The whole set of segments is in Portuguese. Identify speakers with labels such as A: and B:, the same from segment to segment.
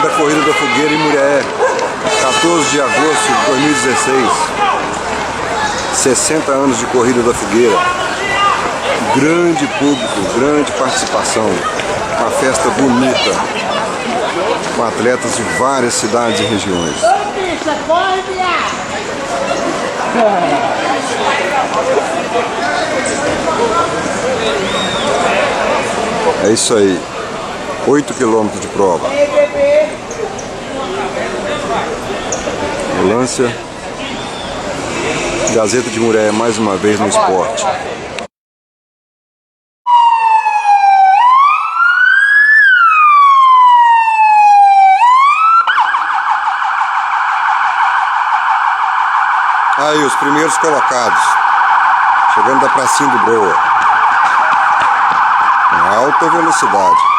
A: da Corrida da Fogueira em Muriaé, 14 de agosto de 2016. 60 anos de Corrida da Fogueira. Grande público, grande participação. Uma festa bonita, com atletas de várias cidades e regiões. É isso aí. 8 quilômetros de prova. Ambulância. Gazeta de Muriaé mais uma vez no esporte. Aí os primeiros colocados, chegando da pracinha do Broa, em alta velocidade.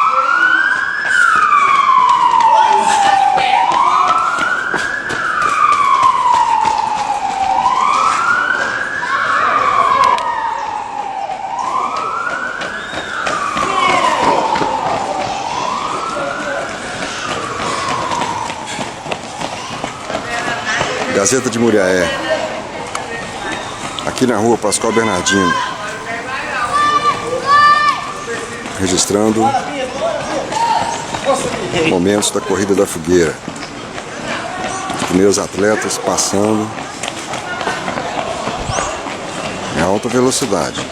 A: Gazeta de Muriaé, aqui na rua Pascoal Bernardino, registrando momentos da Corrida da Fogueira. Os primeiros atletas passando em alta velocidade.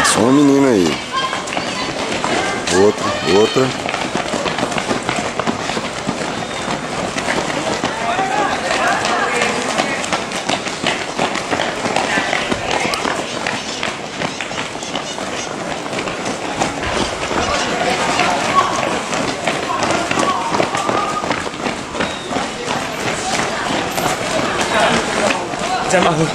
A: Só uma menina aí. Outra.
B: Já amarrou.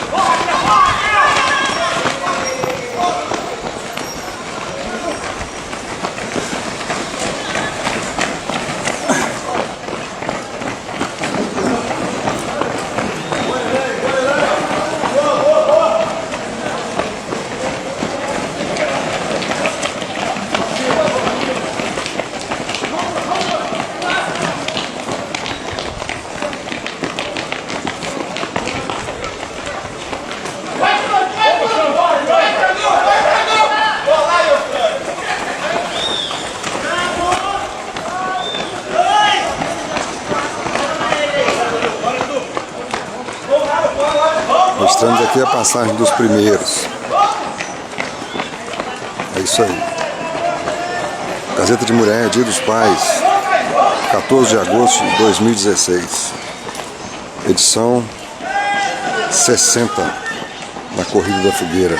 A: Mostramos aqui a passagem dos primeiros. É isso aí. Gazeta de Muriaé, Dia dos Pais, 14 de agosto de 2016. Edição 60 da Corrida da Fogueira.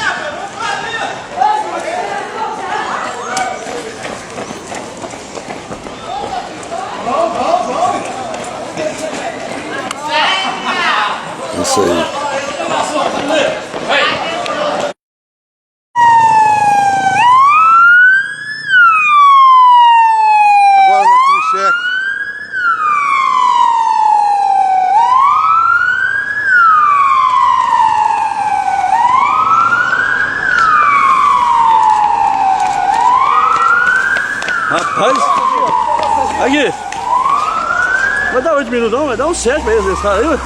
A: É isso aí. Agora na Kubitschek.
B: Rapaz, aqui, vai dar 8 minutos não, vai dar uns 7 pra eles nesse cara aí, ué.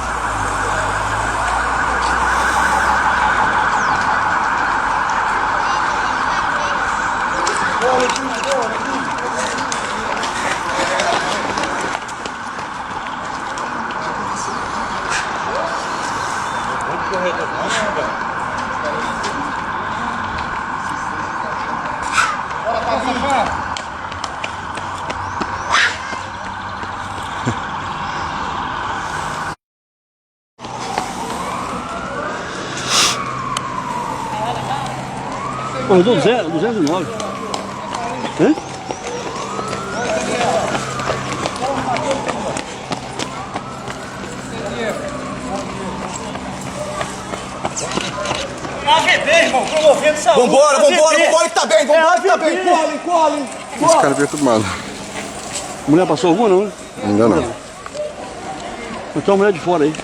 B: Corredor 209. Hã?
C: Promovendo saúde. Vambora que tá bem, vambora que tá bem. Corre.
A: Esse cara veio tudo mal.
B: A mulher passou alguma não, né?
A: Ainda não.
B: Então a mulher de fora aí.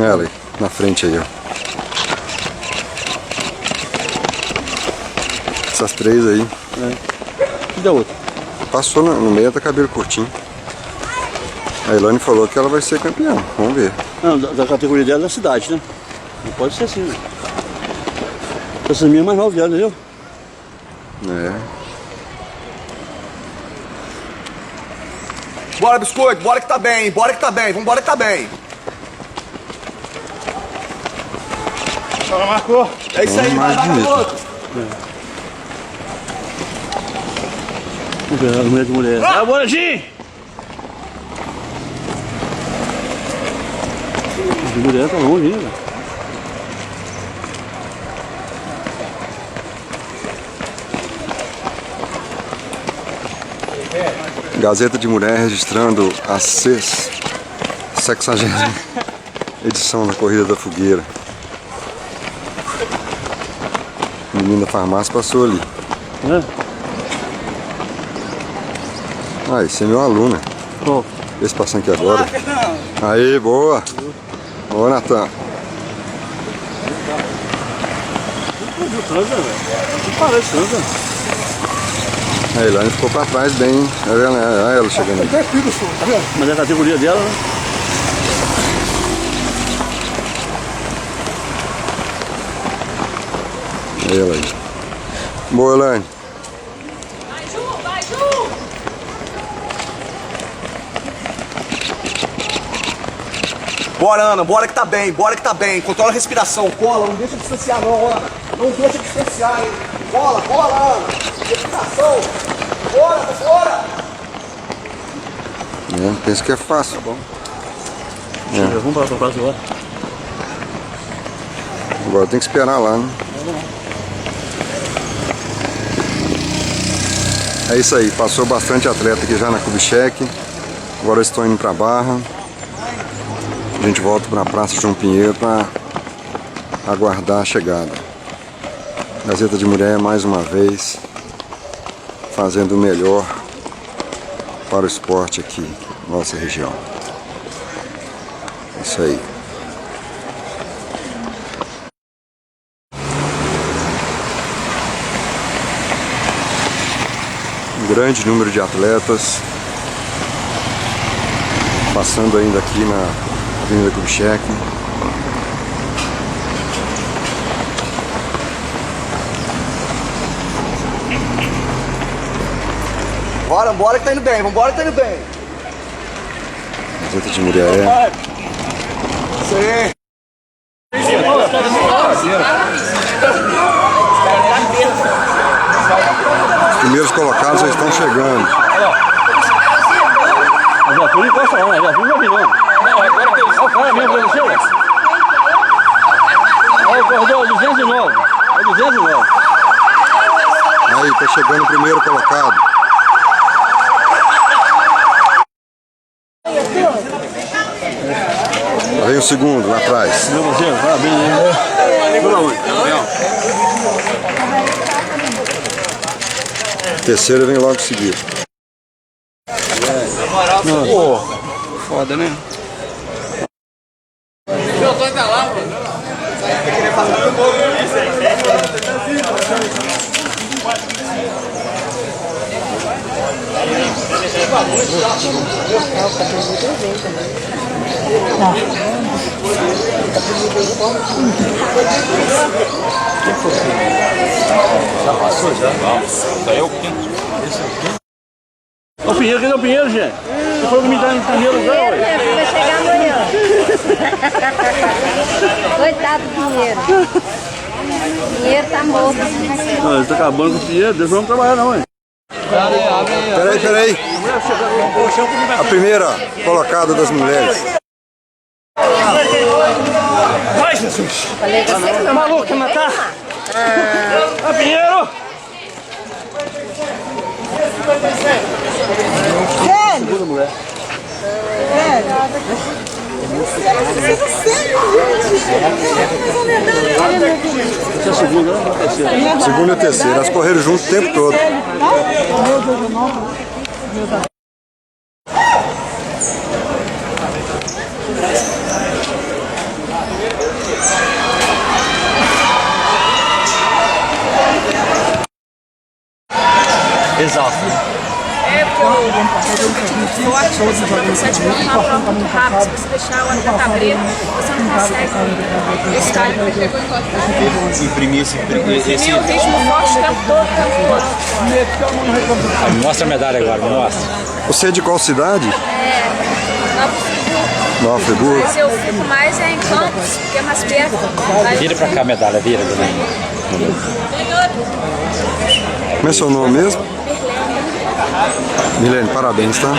A: Ela aí, na frente aí, ó. Essas três aí.
B: E da outra?
A: Passou no meio da cabelo curtinho. A Elaine falou que ela vai ser campeã. Vamos ver.
B: Não, da categoria dela é da cidade, né? Não pode ser assim, né? Essas minhas mais novas dela, entendeu?
A: É.
C: Bora, biscoito, bora que tá bem, bora que tá bem, vambora que tá bem.
B: Ela marcou.
C: É isso aí, vai,
A: mais bonito.
C: garoto.
B: Vamos ver, a mulher de mulher. Ah, bora, Jim! De mulher tá longe ainda.
A: Gazeta de Mulher registrando a 60ª edição da Corrida da Fogueira. O menino da farmácia passou ali.
B: É?
A: Ah, esse é meu aluno.
B: Qual?
A: Esse passando aqui agora. Aí, boa. Boa, Natan.
B: Não transa, velho. Não parece transa.
A: A Elaine ficou pra trás bem, hein? Olha ela chegando aí.
B: Mas é a categoria dela, né?
A: Olha ela aí. Boa, Elaine.
D: Vai, Ju! Vai, Ju!
C: Bora, Ana, bora que tá bem, bora que tá bem. Controla a respiração, cola, não deixa distanciar não, Ana. Não deixa distanciar, hein. Cola, cola, Ana. Respiração. Bora, bora.
A: É, penso que é fácil.
B: Tá bom. Vamos para a próxima agora.
A: Agora tem que esperar lá, né? É isso aí, passou bastante atleta aqui já na Kubitschek. Agora estou indo para Barra. A gente volta para a Praça João Pinheiro para aguardar a chegada. Gazeta de Mulher mais uma vez fazendo o melhor para o esporte aqui na nossa região. Isso aí. Um grande número de atletas passando ainda aqui na Avenida Kubitschek.
C: Bora, bora que tá indo bem, vambora que tá indo bem.
A: Gazeta de Mulher.
C: Isso aí.
A: Os primeiros colocados já estão chegando.
B: A viatura encosta lá, a viatura não vai vir não. Olha o cara mesmo pra você, olha. Olha o corredor 209. É 209.
A: Aí, tá chegando o primeiro colocado. Lá vem o segundo, lá atrás.
B: Meu parceiro, parabéns, hein? Vamos lá, mãe.
A: O terceiro vem logo em seguida.
B: Pô, foda, né?
E: Já passou já? Não, saiu o quinto.
B: Ô Pinheiro, cadê o Pinheiro, gente? Você falou que me dá no Pinheiro já, ué.
F: Vai chegar amanhã. Coitado do Pinheiro. Pinheiro tá morto.
B: Não, ele tá acabando com o Pinheiro, eles não vão trabalhar não, ué.
A: Peraí. A primeira colocada das mulheres.
B: Vai, Jesus!
F: Falei que você
B: Tá maluco, quer matar? Ah, Pinheiro! Segunda mulher. Essa é a segunda, né? A terceira.
A: Segunda e terceira. Elas correram junto o tempo todo.
B: Exausto.
D: É porque eu sou muito forte, você prova 7 minutos, é uma prova muito rápida. Se você deixar o ano já tá abrindo, você não consegue esse time.
E: Imprimir esse.
D: Imprimir o ritmo forte o tempo todo.
E: Mostra a medalha agora, me mostra.
A: Você é de qual cidade? Nova Friburgo.
D: Mas eu fico mais em Campos, porque é mais perto.
E: Vira pra cá a medalha, vira.
A: Como é seu nome mesmo? Milene, parabéns, tá?